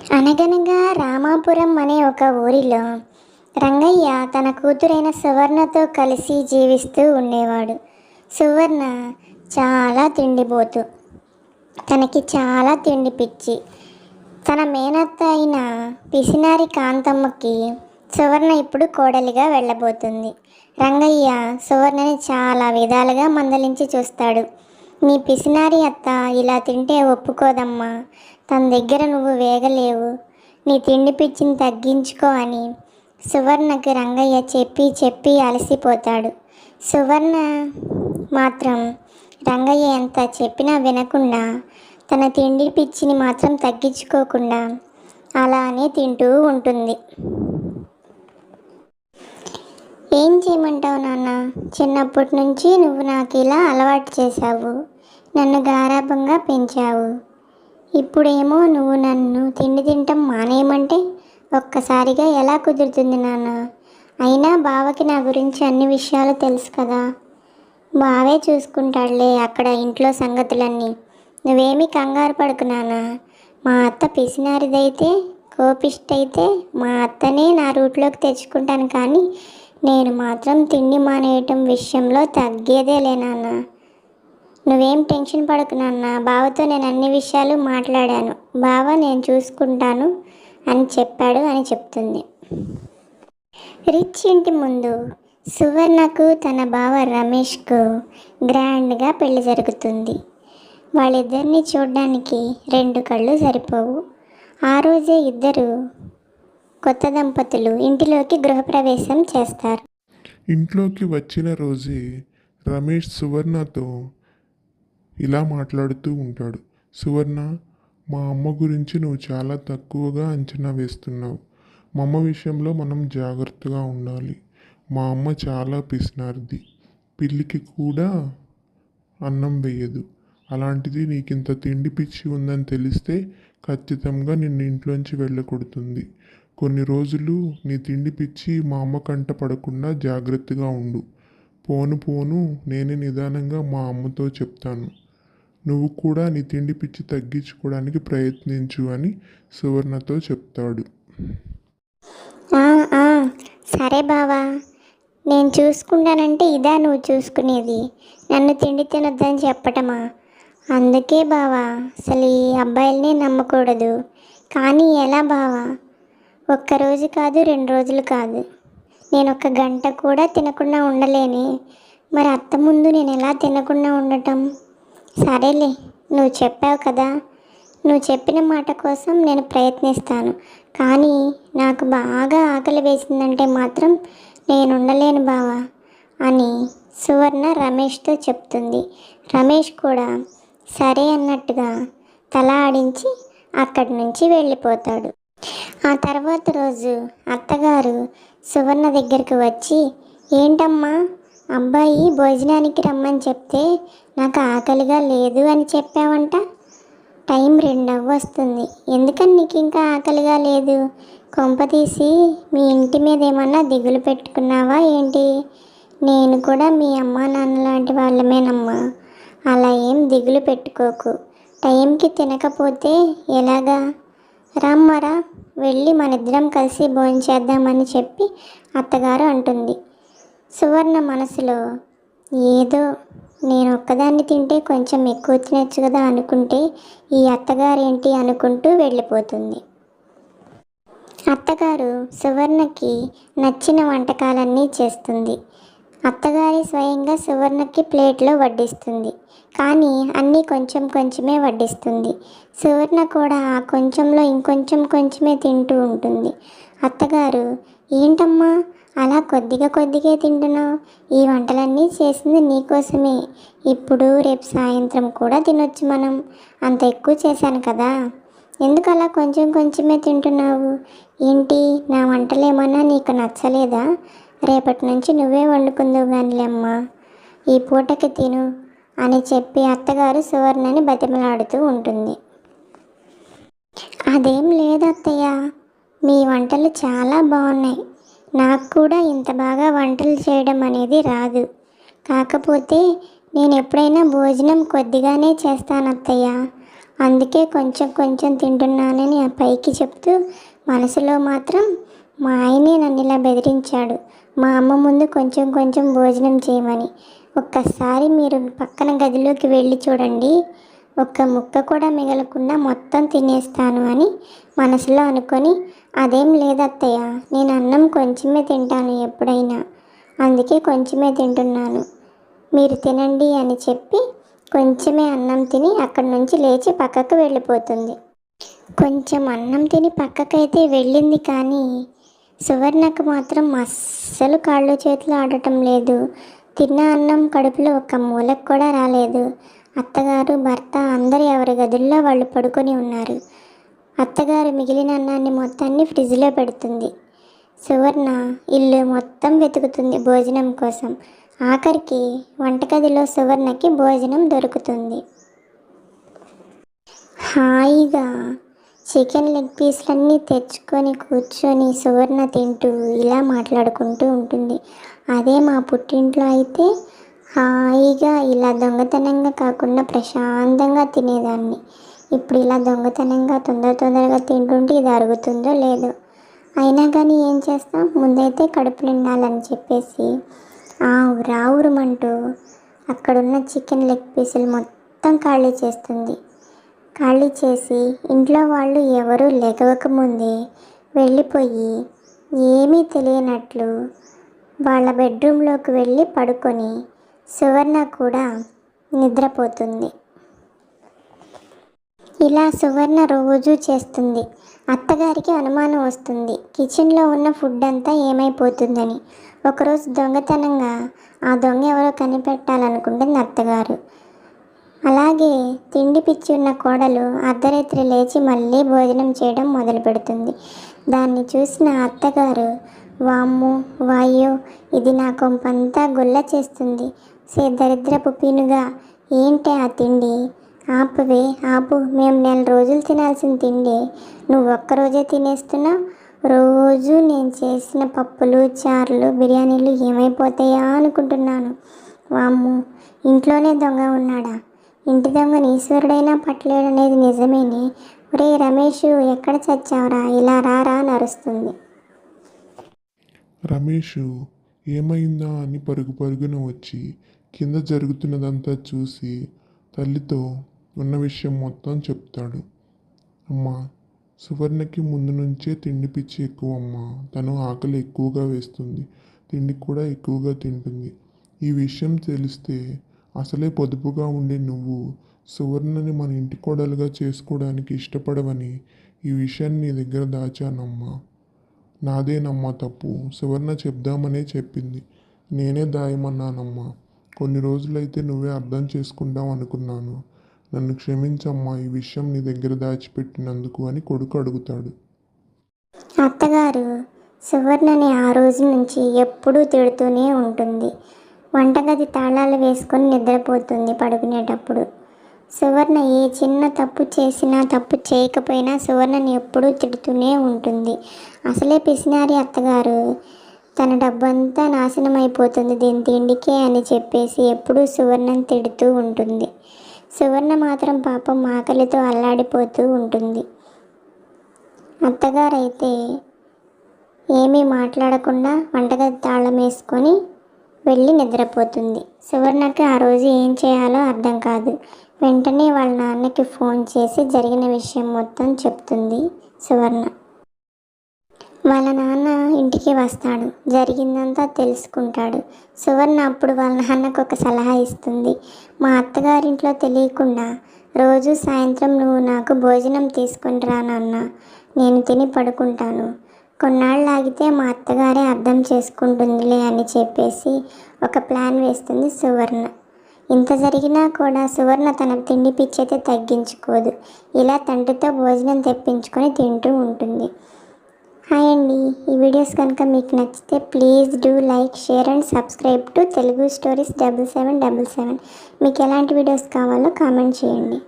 అనగనగా రామాపురం అనే ఒక ఊరిలో రంగయ్య తన కూతురైన సువర్ణతో కలిసి జీవిస్తూ ఉండేవాడు. సువర్ణ చాలా తిండిపోతు. తనకి చాలా తిండి పిచ్చి. తన మేనత్త అయిన పిసినారి కాంతమ్మకి సువర్ణ ఇప్పుడు కోడలిగా వెళ్ళబోతుంది. రంగయ్య సువర్ణని చాలా విధాలుగా మందలించి చూస్తాడు. నీ పిసినారి అత్త ఇలా తింటే ఒప్పుకోదమ్మా, తన దగ్గర నువ్వు వేగలేవు, నీ తిండి పిచ్చిని తగ్గించుకో అని సువర్ణకి రంగయ్య చెప్పి చెప్పి అలసిపోతాడు. సువర్ణ మాత్రం రంగయ్య ఎంత చెప్పినా వినకుండా తన తిండి పిచ్చిని మాత్రం తగ్గించుకోకుండా అలానే తింటూ ఉంటుంది. ఏం చేయమంటావు నాన్న, చిన్నప్పటి నుంచి నువ్వు నాకు ఇలా అలవాటు చేశావు, నన్ను గారాబంగా పెంచావు. ఇప్పుడేమో నువ్వు నన్ను తిండి తింటం మానేయమంటే ఒక్కసారిగా ఎలా కుదురుతుంది నాన్న? అయినా బావకి నా గురించి అన్ని విషయాలు తెలుసు కదా, బావే చూసుకుంటాడులే అక్కడ ఇంట్లో సంగతులన్నీ. నువ్వేమీ కంగారు పడకు నాన్న. మా అత్త పిసినారిదైతే కోపిష్టైతే మా అత్తనే నా రూట్లోకి తెచ్చుకుంటాను, కానీ నేను మాత్రం తిండి మానేయటం విషయంలో తగ్గేదేలే నాన్న. నువ్వేం టెన్షన్ పడకు నాన్న, బావతో నేను అన్ని విషయాలు మాట్లాడాను, బావ నేను చూసుకుంటాను అని చెప్పాడు అని చెప్తుంది. రిచ్ ఇంటి ముందు సువర్ణకు తన బావ రమేష్కు గ్రాండ్గా పెళ్లి జరుగుతుంది. వాళ్ళిద్దరిని చూడ్డానికి 2 కళ్ళు సరిపోవు. ఆ రోజే ఇద్దరు కొత్త దంపతులు ఇంటిలోకి గృహప్రవేశం చేస్తారు. ఇంట్లోకి వచ్చిన రోజే రమేష్ సువర్ణతో ఇలా మాట్లాడుతూ ఉంటాడు. సువర్ణ, మా అమ్మ గురించి నువ్వు చాలా తక్కువగా అంచనా వేస్తున్నావు. మా అమ్మ విషయంలో మనం జాగ్రత్తగా ఉండాలి. మా అమ్మ చాలా పిసినారిది, పిల్లికి కూడా అన్నం వేయదు. అలాంటిది నీకింత తిండి పిచ్చి ఉందని తెలిస్తే ఖచ్చితంగా నిన్ను ఇంట్లోంచి వెళ్ళకొడుతుంది. కొన్ని రోజులు నీ తిండి పిచ్చి మా అమ్మ కంట పడకుండా జాగ్రత్తగా ఉండు. పోను పోను నేనే నిదానంగా మా అమ్మతో చెప్తాను. నువ్వు కూడా నీ తిండి పిచ్చి తగ్గించుకోవడానికి ప్రయత్నించు అని సువర్ణతో చెప్తాడు. సరే బావా, నేను చూసుకుంటానంటే ఇదా నువ్వు చూసుకునేది? నన్ను తిండి తినొద్దని చెప్పటమా? అందుకే బావా అసలు ఈ అబ్బాయిల్ని నమ్మకూడదు. కానీ ఎలా బావా? ఒక్కరోజు కాదు 2 రోజులు కాదు, నేను 1 గంట కూడా తినకుండా ఉండలేనే. మరి అత్త ముందు నేను ఎలా తినకుండా ఉండటం? సరేలే, నువ్వు చెప్పావు కదా, నువ్వు చెప్పిన మాట కోసం నేను ప్రయత్నిస్తాను. కానీ నాకు బాగా ఆకలి వేసిందంటే మాత్రం నేను ఉండలేను బావా అని సువర్ణ రమేష్తో చెప్తుంది. రమేష్ కూడా సరే అన్నట్టుగా తల ఆడించి అక్కడి నుంచి వెళ్ళిపోతాడు. ఆ తర్వాత రోజు అత్తగారు సువర్ణ దగ్గరికి వచ్చి, ఏంటమ్మా, అబ్బాయి భోజనానికి రమ్మని చెప్తే నాకు ఆకలిగా లేదు అని చెప్పావంట. టైం 2 అవ్వొస్తుంది, ఎందుకని నీకు ఇంకా ఆకలిగా లేదు? కొంపతీసి మీ ఇంటి మీద ఏమన్నా దిగులు పెట్టుకున్నావా ఏంటి? నేను కూడా మీ అమ్మా నాన్న లాంటి వాళ్ళమేనమ్మా, అలా ఏం దిగులు పెట్టుకోకు. టైంకి తినకపోతే ఎలాగా? రమ్మరా, వెళ్ళి మనిద్దరం కలిసి భోంచేద్దామని చెప్పి అత్తగారు అంటుంది. సువర్ణ మనసులో ఏదో నేను ఒక్కదాన్ని తింటే కొంచెం ఎక్కువ తినచ్చు కదా అనుకుంటే ఈ అత్తగారేంటి అనుకుంటూ వెళ్ళిపోతుంది. అత్తగారు సువర్ణకి నచ్చిన వంటకాలన్నీ చేస్తుంది. అత్తగారి స్వయంగా సువర్ణకి ప్లేట్లో వడ్డిస్తుంది, కానీ అన్నీ కొంచెం కొంచెమే వడ్డిస్తుంది. సువర్ణ కూడా ఆ కొంచెంలో ఇంకొంచెం కొంచెమే తింటూ ఉంటుంది. అత్తగారు, ఏంటమ్మా అలా కొద్దిగా కొద్దిగా తింటున్నావు? ఈ వంటలన్నీ చేసింది నీకోసమే, ఇప్పుడు రేపు సాయంత్రం కూడా తినొచ్చు మనం, అంత ఎక్కువ చేశాను కదా, ఎందుకు అలా కొంచెం కొంచెమే తింటున్నావు? ఏంటి, నా వంటలు ఏమన్నా నీకు నచ్చలేదా? రేపటి నుంచి నువ్వే వండుకుందువు కానిలేమ్మా, ఈ పూటకి తిను అని చెప్పి అత్తగారు సువర్ణని బతిమలాడుతూ ఉంటుంది. అదేం లేదు అత్తయ్య, మీ వంటలు చాలా బాగున్నాయి, నాకు కూడా ఇంత బాగా వంటలు చేయడం అనేది రాదు. కాకపోతే నేను ఎప్పుడైనా భోజనం కొద్దిగానే చేస్తాను అత్తయ్య, అందుకే కొంచెం కొంచెం తింటున్నానని ఆ పైకి చెప్తూ మనసులో మాత్రం మా ఆయనే నన్ను ఇలా బెదిరించాడు, మా అమ్మ ముందు కొంచెం కొంచెం భోజనం చేయమని. ఒక్కసారి మీరు పక్కన గదిలోకి వెళ్ళి చూడండి, ఒక్క ముక్క కూడా మిగలకుండా మొత్తం తినేస్తాను అని మనసులో అనుకొని, అదేం లేదత్తయ్య, నేను అన్నం కొంచెమే తింటాను ఎప్పుడైనా, అందుకే కొంచెమే తింటున్నాను, మీరు తినండి అని చెప్పి కొంచెమే అన్నం తిని అక్కడి నుంచి లేచి పక్కకు వెళ్ళిపోతుంది. కొంచెం అన్నం తిని పక్కకైతే వెళ్ళింది, కానీ సువర్ణకు మాత్రం అస్సలు కాళ్ళు చేతులు ఆడటం లేదు. తిన్న అన్నం కడుపులో ఒక్క మూలకు కూడా రాలేదు. అత్తగారు, భర్త అందరూ ఎవరి గదుల్లో వాళ్ళు పడుకొని ఉన్నారు. అత్తగారు మిగిలిన అన్నాన్ని మొత్తాన్ని ఫ్రిడ్జ్లో పెడుతుంది. సువర్ణ ఇల్లు మొత్తం వెతుకుతుంది భోజనం కోసం. ఆఖరికి వంటగదిలో సువర్ణకి భోజనం దొరుకుతుంది. హాయిగా చికెన్ లెగ్ పీస్లన్నీ తెచ్చుకొని కూర్చొని సువర్ణ తింటూ ఇలా మాట్లాడుకుంటూ ఉంటుంది. అదే మా పుట్టింట్లో అయితే హాయిగా ఇలా దొంగతనంగా కాకుండా ప్రశాంతంగా తినేదాన్ని. ఇప్పుడు ఇలా దొంగతనంగా తొందరగా తింటుంటే ఇది అరుగుతుందో లేదో. అయినా కానీ ఏం చేస్తాం, ముందైతే కడుపు నిండాలని చెప్పేసి రావురమంటూ అక్కడున్న చికెన్ లెగ్ పీసులు మొత్తం ఖాళీ చేస్తుంది. ఖాళీ చేసి ఇంట్లో వాళ్ళు ఎవరూ లెగవకముందే వెళ్ళిపోయి ఏమీ తెలియనట్లు వాళ్ళ బెడ్రూమ్లోకి వెళ్ళి పడుకొని సువర్ణ కూడా నిద్రపోతుంది. ఇలా సువర్ణ రోజు చేస్తుంది. అత్తగారికి అనుమానం వస్తుంది, కిచెన్లో ఉన్న ఫుడ్ అంతా ఏమైపోతుందని. ఒకరోజు దొంగతనంగా ఆ దొంగ ఎవరో కనిపెట్టాలనుకుంటుంది అత్తగారు. అలాగే తిండి పిచ్చి ఉన్న కోడలు అర్ధరాత్రి లేచి మళ్ళీ భోజనం చేయడం మొదలు పెడుతుంది. దాన్ని చూసిన అత్తగారు, వామ్మో వాయ్యో, ఇది నా కొంపంతా గుల్ల చేస్తుంది, దరిద్రపు పీనుగా, ఏంటే ఆ తిండి, ఆపువే ఆపు, మేము 4 రోజులు తినాల్సిన తిండి నువ్వు ఒక్కరోజే తినేస్తున్నావు, రోజు నేను చేసిన పప్పులు, చారులు, బిర్యానీలు ఏమైపోతాయా అనుకుంటున్నాను. వామ్మో, ఇంట్లోనే దొంగ ఉన్నాడా, ఇంటి దొంగని ఈశ్వరుడైనా పట్టలేడనేది నిజమేనే. ఒరే రమేష్, ఎక్కడ చచ్చావురా, ఇలా రారా అని అరుస్తుంది. రమేష్ ఏమైందా అని పరుగున వచ్చి కింద జరుగుతున్నదంతా చూసి తల్లితో ఉన్న విషయం మొత్తం చెప్తాడు. అమ్మా, సువర్ణకి ముందు నుంచే తిండి పిచ్చి ఎక్కువ అమ్మా. తను ఆకలి ఎక్కువగా వేస్తుంది, తిండి కూడా ఎక్కువగా తింటుంది. ఈ విషయం తెలిస్తే అసలే పొదుపుగా ఉండే నువ్వు సువర్ణని మన ఇంటి కోడలుగా చేసుకోవడానికి ఇష్టపడవని ఈ విషయాన్ని నీ దగ్గర దాచానమ్మా. నాదేనమ్మా తప్పు, సువర్ణ చెప్దామనే చెప్పింది, నేనే దాయమన్నానమ్మా. కొన్ని రోజులైతే నువ్వే అర్థం చేసుకుంటావు అనుకున్నాను, నన్ను క్షమించమ్మా ఈ విషయం నీ దగ్గర దాచిపెట్టినందుకు అని కొడుకు అడుగుతాడు. అత్తగారు సువర్ణని ఆ రోజు నుంచి ఎప్పుడూ తిడుతూనే ఉంటుంది. వంటగది తాళాలు వేసుకొని నిద్రపోతుంది పడుకునేటప్పుడు. సువర్ణ ఏ చిన్న తప్పు చేసినా తప్పు చేయకపోయినా సువర్ణని ఎప్పుడూ తిడుతూనే ఉంటుంది. అసలే పిసినారి అత్తగారు, తన డబ్బంతా నాశనం అయిపోతుంది దీని తిండికే అని చెప్పేసి ఎప్పుడూ సువర్ణని తిడుతూ ఉంటుంది. సువర్ణ మాత్రం పాపం ఆకలితో అల్లాడిపోతూ ఉంటుంది. అత్తగారైతే ఏమీ మాట్లాడకుండా వంటగది తాళం వేసుకొని వెళ్ళి నిద్రపోతుంది. సువర్ణకి ఆ రోజు ఏం చేయాలో అర్థం కాదు. వెంటనే వాళ్ళ నాన్నకి ఫోన్ చేసి జరిగిన విషయం మొత్తం చెప్తుంది సువర్ణ. వాళ్ళ నాన్న ఇంటికి వస్తాడు, జరిగిందంతా తెలుసుకుంటాడు. సువర్ణ అప్పుడు వాళ్ళ నాన్నకు ఒక సలహా ఇస్తుంది. మా అత్తగారింట్లో తెలియకుండా రోజు సాయంత్రం నువ్వు నాకు భోజనం తీసుకొని రా నాన్న, నేను తిని పడుకుంటాను, కొన్నాళ్ళు ఆగితే మా అత్తగారే అర్థం చేసుకుంటుందిలే అని చెప్పేసి ఒక ప్లాన్ వేస్తుంది సువర్ణ. ఇంత జరిగినా కూడా సువర్ణ తన తిండి పిచ్చైతే తగ్గించుకోదు. ఇలా తండ్రితో భోజనం తెప్పించుకొని తింటూ ఉంటుంది. హాయ్ అండి, ఈ వీడియోస్ కనుక మీకు నచ్చితే please do like, share and subscribe to Telugu stories 7777. మీకు ఎలాంటి వీడియోస్ కావాలో కామెంట్ చేయండి.